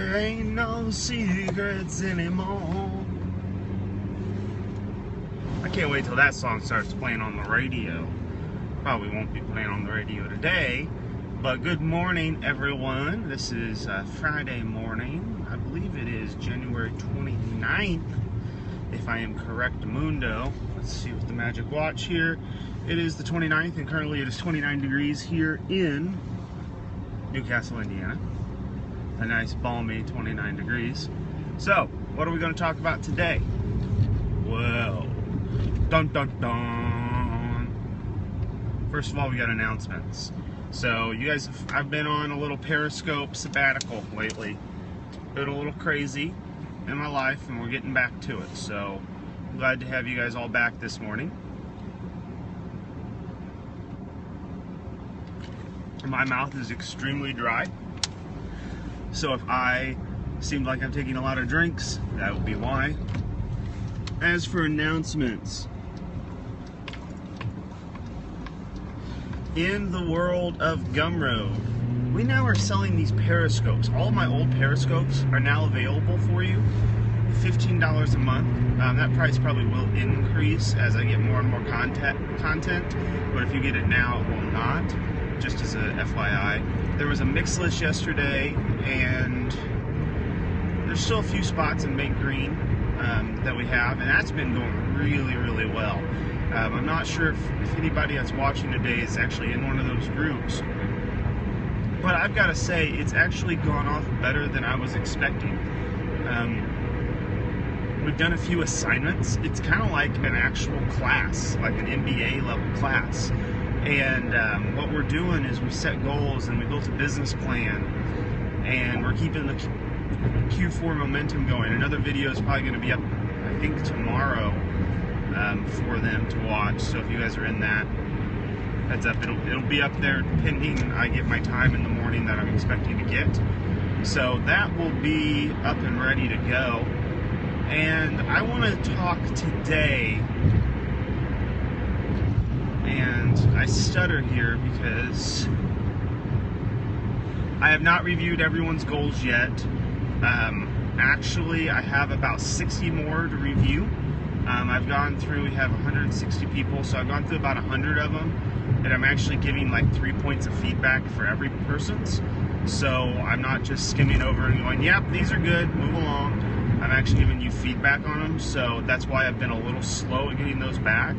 There ain't no secrets anymore. I can't wait till that song starts playing on the radio. Probably won't be playing on the radio today, but good morning, everyone. This is Friday morning. I believe it is January 29th, if I am correct, mundo. Let's see with the magic watch here. It is the 29th, and currently it is 29 degrees here in Newcastle, Indiana. A nice balmy 29 degrees. So, what are we going to talk about today? Well, dun dun dun. First of all, we got announcements. So, you guys, I've been on a little Periscope sabbatical lately. Been a little crazy in my life, and we're getting back to it. So, I'm glad to have you guys all back this morning. My mouth is extremely dry. So if I seem like I'm taking a lot of drinks, that would be why. As for announcements, in the world of Gumroad, we now are selling these Periscopes. All of my old Periscopes are now available for you. $15 a month. That price probably will increase as I get more and more content, but if you get it now, it will not. Just as a FYI. There was a mix list yesterday, and there's still a few spots in Make Green that we have, and that's been going really, really well. I'm not sure if anybody that's watching today is actually in one of those groups, but I've got to say, it's actually gone off better than I was expecting. We've done a few assignments. It's kind of like an actual class, like an MBA level class. And what we're doing is we set goals and we built a business plan, and we're keeping the Q4 momentum going. Another video is probably going to be up, I think, tomorrow for them to watch. So if you guys are in that, heads up, it'll be up there pending I get my time in the morning that I'm expecting to get. So that will be up and ready to go. And I want to talk today. And I stutter here because I have not reviewed everyone's goals yet. Actually, I have about 60 more to review. I've gone through, we have 160 people, so I've gone through about 100 of them, and I'm actually giving like 3 points of feedback for every person's. So I'm not just skimming over and going, yep, these are good, move along. I'm actually giving you feedback on them, so that's why I've been a little slow at getting those back.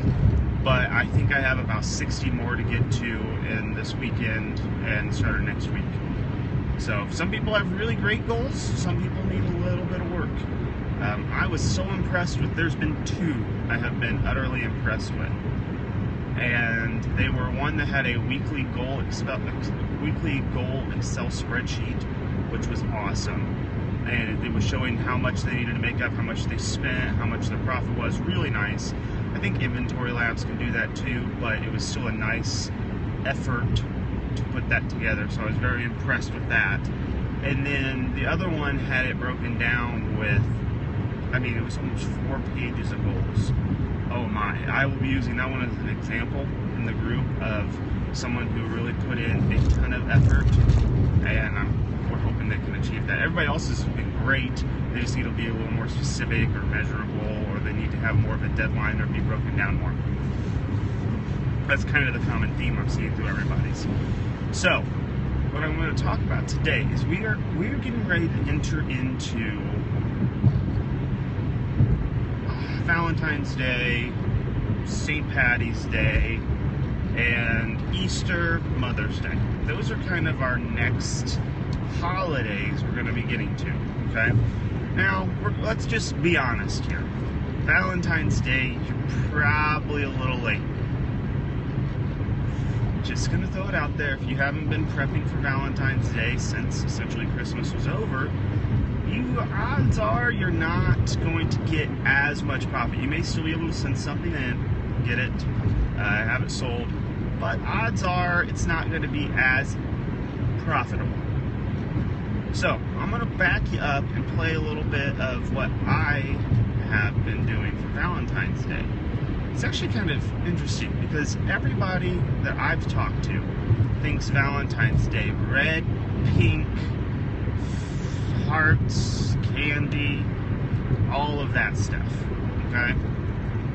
But I think I have about 60 more to get to in this weekend and start of next week. So some people have really great goals. Some people need a little bit of work. I was so impressed with, there's been 2 I have been utterly impressed with. And they were one that had a weekly goal Excel spreadsheet, which was awesome. And it was showing how much they needed to make up, how much they spent, how much their profit was. Really nice. I think Inventory Labs can do that too, but it was still a nice effort to put that together, so I was very impressed with that. And then the other one had it broken down with, I mean, it was almost 4 pages of goals. Oh my, I will be using that one as an example in the group of someone who really put in a ton of effort, and we're hoping they can achieve that. Everybody else has been great. They just need to be a little more specific or measurable, or they need to have more of a deadline or be broken down more. That's kind of the common theme I'm seeing through everybody's. So, what I'm going to talk about today is we are getting ready to enter into Valentine's Day, St. Patty's Day, and Easter, Mother's Day. Those are kind of our next holidays we're going to be getting to, okay? Now, let's just be honest here. Valentine's Day, you're probably a little late. Just going to throw it out there. If you haven't been prepping for Valentine's Day since essentially Christmas was over, odds are you're not going to get as much profit. You may still be able to send something in, get it, have it sold, but odds are it's not going to be as profitable. So, I'm going to back you up and play a little bit of what I have been doing for Valentine's Day. It's actually kind of interesting because everybody that I've talked to thinks Valentine's Day red, pink, hearts, candy, all of that stuff, okay?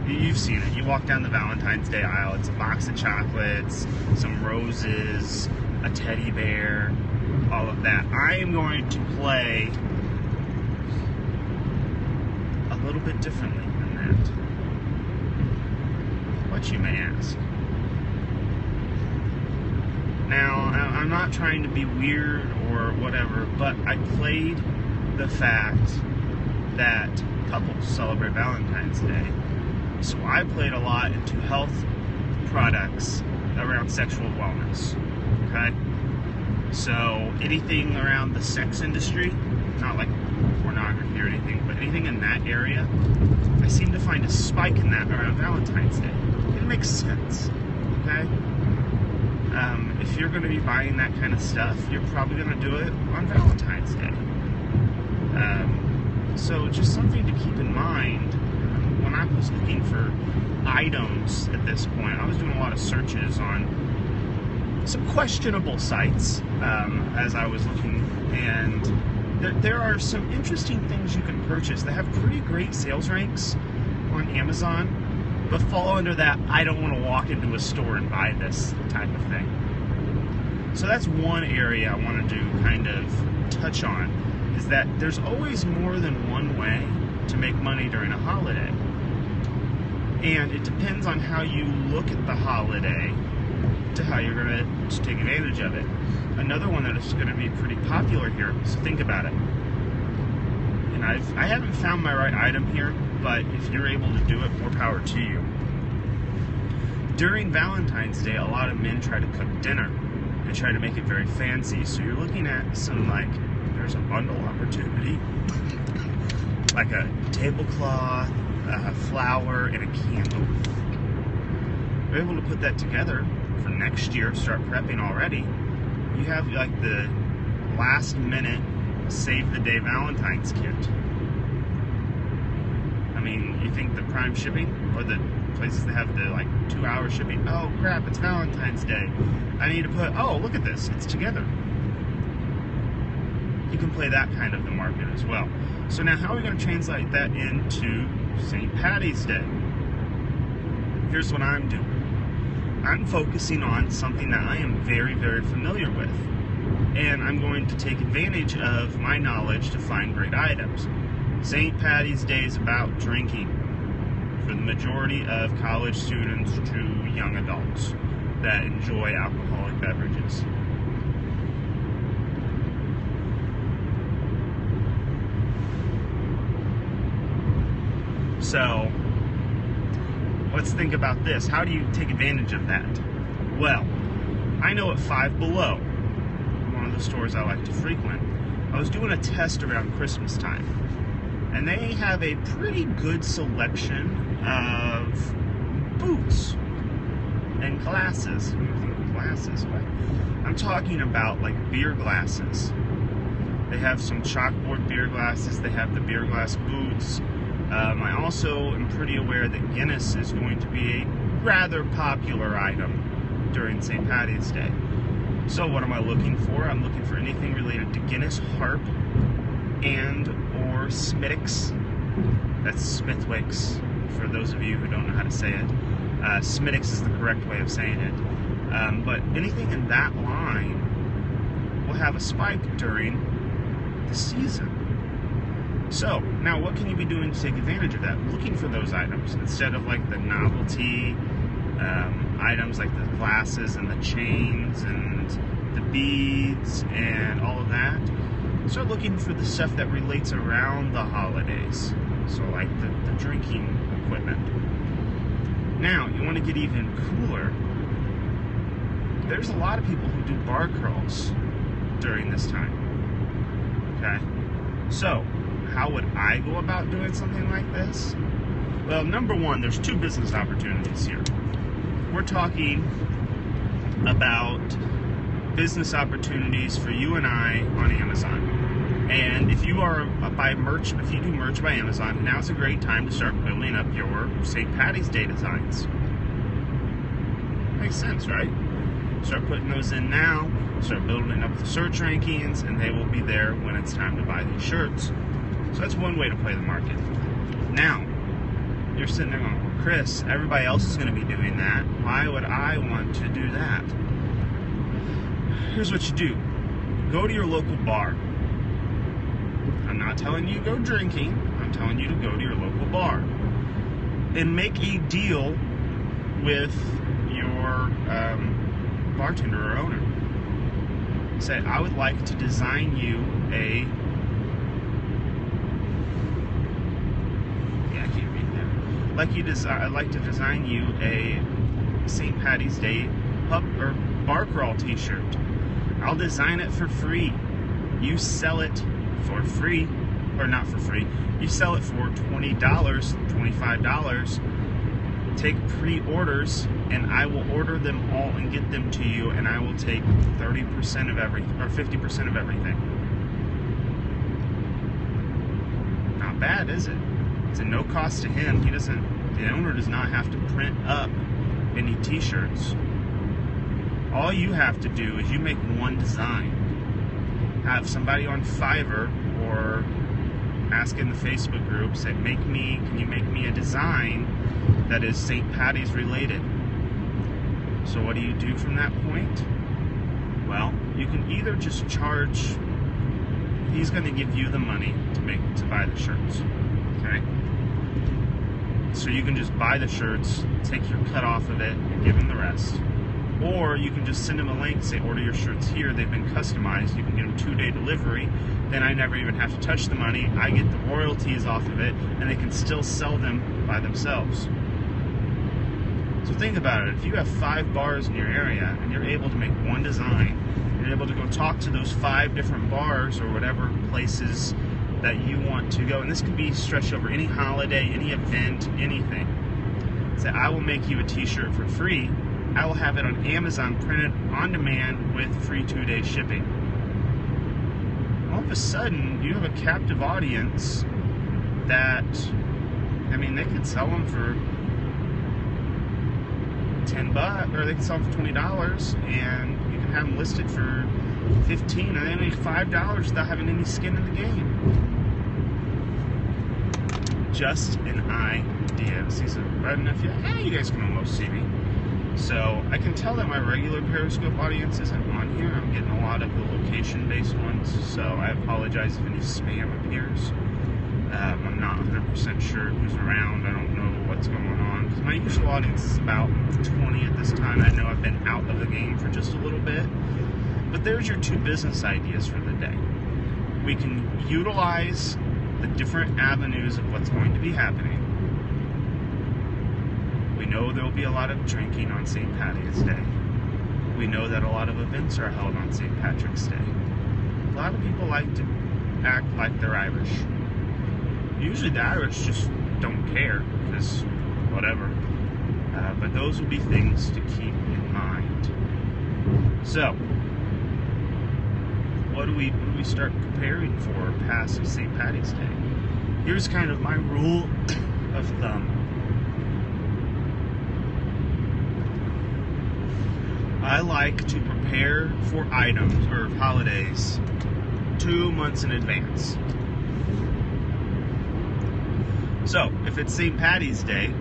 You've seen it. You walk down the Valentine's Day aisle, it's a box of chocolates, some roses, a teddy bear, all of that. I am going to play a little bit differently than that. What, you may ask? Now, I'm not trying to be weird or whatever, but I played the fact that couples celebrate Valentine's Day. So I played a lot into health products around sexual wellness, okay? So anything around the sex industry, not like pornography or anything, but anything in that area, I seem to find a spike in that around Valentine's Day. It makes sense, okay? If you're going to be buying that kind of stuff, you're probably going to do it on Valentine's Day. So just something to keep in mind. When I was looking for items at this point, I was doing a lot of searches on some questionable sites as I was looking, and there are some interesting things you can purchase that have pretty great sales ranks on Amazon, but fall under that I don't want to walk into a store and buy this type of thing. So that's one area I wanted to kind of touch on, is that there's always more than one way to make money during a holiday. And it depends on how you look at the holiday to how you're going to take advantage of it. Another one that is going to be pretty popular here, so think about it. And I haven't found my right item here, but if you're able to do it, more power to you. During Valentine's Day, a lot of men try to cook dinner and try to make it very fancy. So you're looking at some, like, there's a bundle opportunity, like a tablecloth, a flower, and a candle. You're able to put that together for next year, start prepping already. You have like the last minute save the day Valentine's kit. I mean, you think the prime shipping or the places that have the like 2-hour shipping, oh crap, it's Valentine's Day, I need to put, oh look at this, it's together. You can play that kind of the market as well. So now how are we going to translate that into St. Patty's Day? Here's what I'm doing. I'm focusing on something that I am very, very familiar with. And I'm going to take advantage of my knowledge to find great items. St. Patty's Day is about drinking for the majority of college students to young adults that enjoy alcoholic beverages. So, let's think about this. How do you take advantage of that? Well, I know at Five Below, one of the stores I like to frequent, I was doing a test around Christmas time. And they have a pretty good selection of boots and glasses. Glasses? What? I'm talking about like beer glasses. They have some chalkboard beer glasses. They have the beer glass boots. I also am pretty aware that Guinness is going to be a rather popular item during St. Patty's Day. So what am I looking for? I'm looking for anything related to Guinness, Harp, and or Smithwick's. That's Smithwick's, for those of you who don't know how to say it. Smithwick's is the correct way of saying it. But anything in that line will have a spike during the season. So, now what can you be doing to take advantage of that? Looking for those items instead of like the novelty items like the glasses and the chains and the beads and all of that. Start looking for the stuff that relates around the holidays. So like the drinking equipment. Now, you want to get even cooler. There's a lot of people who do bar crawls during this time. Okay? So, how would I go about doing something like this? Well, number one, there's two business opportunities here. We're talking about business opportunities for you and I on Amazon. And if you are if you do merch by Amazon, now's a great time to start building up your St. Patty's Day designs. Makes sense, right? Start putting those in now, start building up the search rankings, and they will be there when it's time to buy these shirts. So that's one way to play the market. Now, you're sitting there going, well, Chris, everybody else is going to be doing that. Why would I want to do that? Here's what you do. Go to your local bar. I'm not telling you to go drinking. I'm telling you to go to your local bar. And make a deal with your bartender or owner. Say, I would like to design you a... Yeah, I can't read that. I'd like to design you a St. Patty's Day pub or bar crawl t-shirt. I'll design it for free. You sell it for free, or not for free. You sell it for $20, $25. Take pre-orders, and I will order them all and get them to you, and I will take 30% of everything, or 50% of everything. Not bad, is it? It's a no cost to him. The owner does not have to print up any t-shirts. All you have to do is you make one design. Have somebody on Fiverr or ask in the Facebook group, say, can you make me a design that is St. Patty's related? So what do you do from that point? Well, you can either just charge, he's going to give you the money to buy the shirts, okay? So you can just buy the shirts, take your cut off of it, and give him the rest. Or you can just send them a link, say, order your shirts here. They've been customized. You can get them 2-day delivery. Then I never even have to touch the money. I get the royalties off of it, and they can still sell them by themselves. So think about it. If you have 5 bars in your area, and you're able to make one design, you're able to go talk to those 5 different bars or whatever places that you want to go. And this can be stretched over any holiday, any event, anything. Say, I will make you a t-shirt for free. I will have it on Amazon printed on demand with free 2-day shipping. All of a sudden, you have a captive audience that, I mean, they could sell them for $10, or they can sell them for $20, and you can have them listed for $15, and they make $5 without having any skin in the game. Just an idea. See, so right enough, yeah, you guys can almost see me. So I can tell that my regular Periscope audience isn't on here. I'm getting a lot of the location-based ones, so I apologize if any spam appears. I'm not 100% sure who's around. I don't know what's going on. Because my usual audience is about 20 at this time. I know I've been out of the game for just a little bit. But there's your 2 business ideas for the day. We can utilize the different avenues of what's going to be happening. We know there will be a lot of drinking on St. Patty's Day. We know that a lot of events are held on St. Patrick's Day. A lot of people like to act like they're Irish. Usually the Irish just don't care, because whatever. But those will be things to keep in mind. So, what do we start preparing for past St. Patty's Day? Here's kind of my rule of thumb. I like to prepare for items or holidays 2 months in advance. So, if it's St. Patty's Day,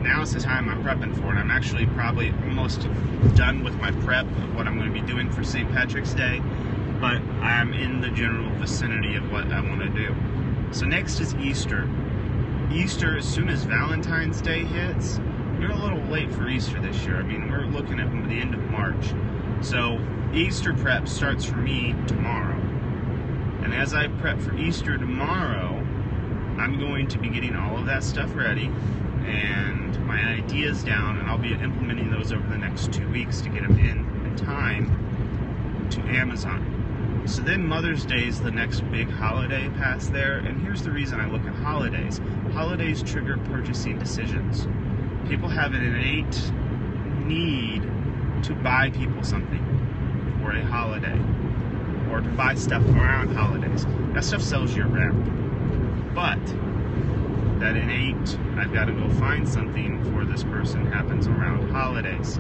now's the time I'm prepping for it. I'm actually probably almost done with my prep of what I'm going to be doing for St. Patrick's Day, but I'm in the general vicinity of what I want to do. So next is Easter. Easter, as soon as Valentine's Day hits, you're a little late for Easter this year. I mean, we're looking at the end of March. So Easter prep starts for me tomorrow. And as I prep for Easter tomorrow, I'm going to be getting all of that stuff ready and my ideas down, and I'll be implementing those over the next 2 weeks to get them in time to Amazon. So then Mother's Day is the next big holiday past there, and here's the reason I look at holidays. Holidays trigger purchasing decisions. People have an innate need to buy people something for a holiday, or to buy stuff around holidays. That stuff sells year-round. But that innate, I've got to go find something for this person, happens around holidays.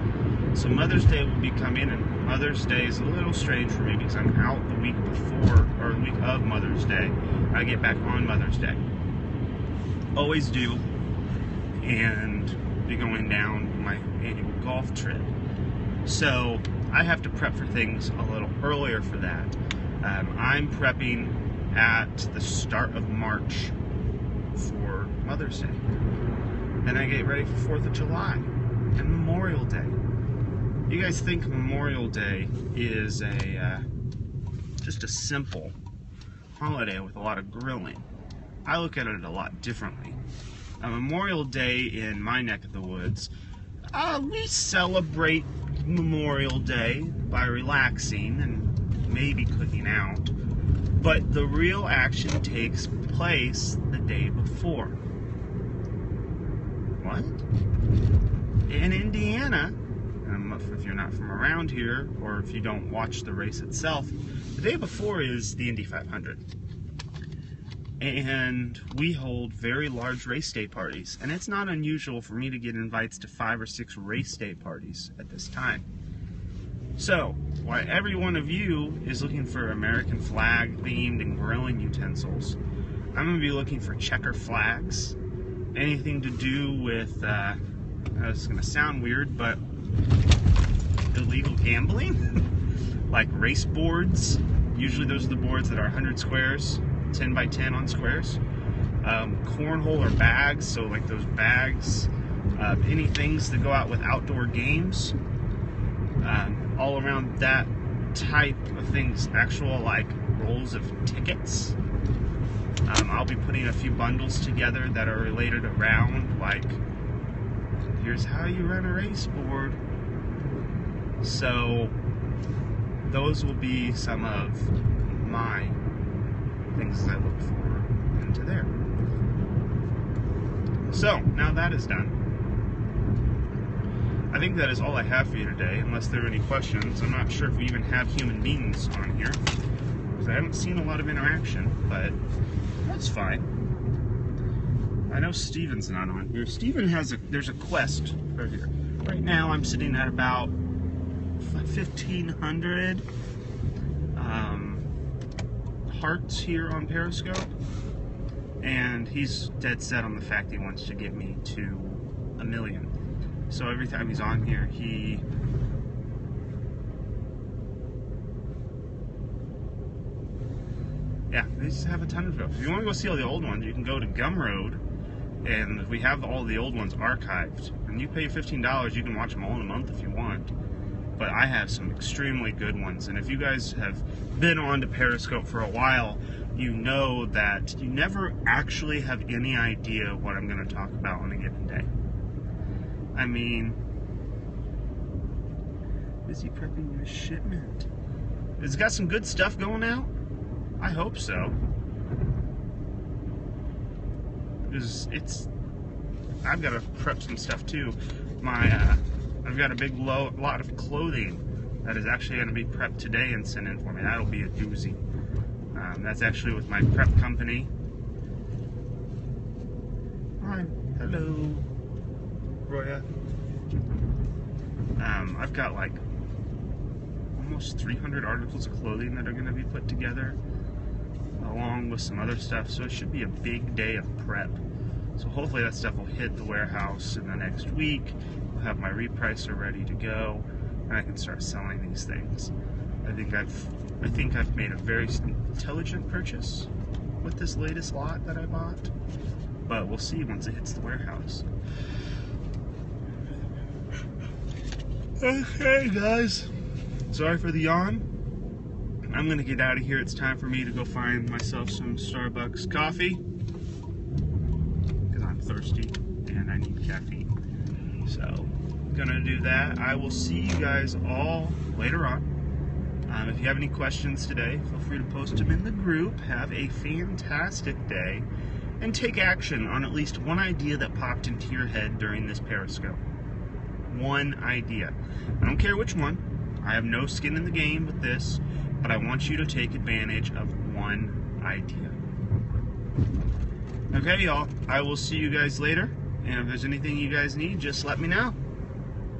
So Mother's Day will be coming, and Mother's Day is a little strange for me because I'm out the week before, or the week of Mother's Day. I get back on Mother's Day. Always do. And be going down my annual golf trip. So I have to prep for things a little earlier for that. I'm prepping at the start of March for Mother's Day. Then I get ready for 4th of July and Memorial Day. You guys think Memorial Day is just a simple holiday with a lot of grilling. I look at it a lot differently. Memorial Day in my neck of the woods, we celebrate Memorial Day by relaxing and maybe cooking out. But the real action takes place the day before. What? In Indiana, if you're not from around here, or if you don't watch the race itself, the day before is the Indy 500. And we hold very large race day parties. And it's not unusual for me to get invites to 5 or 6 race day parties at this time. So, while every one of you is looking for American flag themed and grilling utensils, I'm going to be looking for checker flags, anything to do with, this is going to sound weird, but illegal gambling, like race boards. Usually those are the boards that are 100 squares, 10 by 10 on squares. Cornhole or bags, so like those bags, any things that go out with outdoor games. All around that type of things, actual like rolls of tickets. I'll be putting a few bundles together that are related around, like, here's how you run a race board. So those will be some of my things that I look for into there. So now that is done, I think that is all I have for you today, unless there are any questions. I'm not sure if we even have human beings on here, because I haven't seen a lot of interaction, but that's fine. I know Steven's not on here. Steven there's a quest right here. Right now I'm sitting at about 1,500 hearts here on Periscope, and he's dead set on the fact he wants to get me to 1 million. So every time he's on here, they just have a ton of stuff. If you want to go see all the old ones, you can go to Gumroad, and we have all the old ones archived. And you pay $15, you can watch them all in a month if you want. But I have some extremely good ones, and if you guys have been on to Periscope for a while, you know that you never actually have any idea what I'm going to talk about on a given day. I mean, busy prepping your shipment. It's got some good stuff going out. I hope so. Because I've got to prep some stuff too. I've got a big lot of clothing that is actually going to be prepped today and sent in for me. That'll be a doozy. That's actually with my prep company. Hi, hello, Roya. I've got like almost 300 articles of clothing that are going to be put together, along with some other stuff. So it should be a big day of prep. So hopefully that stuff will hit the warehouse in the next week. I'll have my repricer ready to go, and I can start selling these things. I think I've made a very intelligent purchase with this latest lot that I bought, but we'll see once it hits the warehouse. Okay, guys. Sorry for the yawn. I'm gonna get out of here. It's time for me to go find myself some Starbucks coffee, because I'm thirsty and I need caffeine. So, gonna do that. I will see you guys all later on. If you have any questions today, feel free to post them in the group. Have a fantastic day, and take action on at least one idea that popped into your head during this Periscope. One idea. I don't care which one. I have no skin in the game with this, but I want you to take advantage of one idea. Okay, y'all. I will see you guys later, and if there's anything you guys need, just let me know.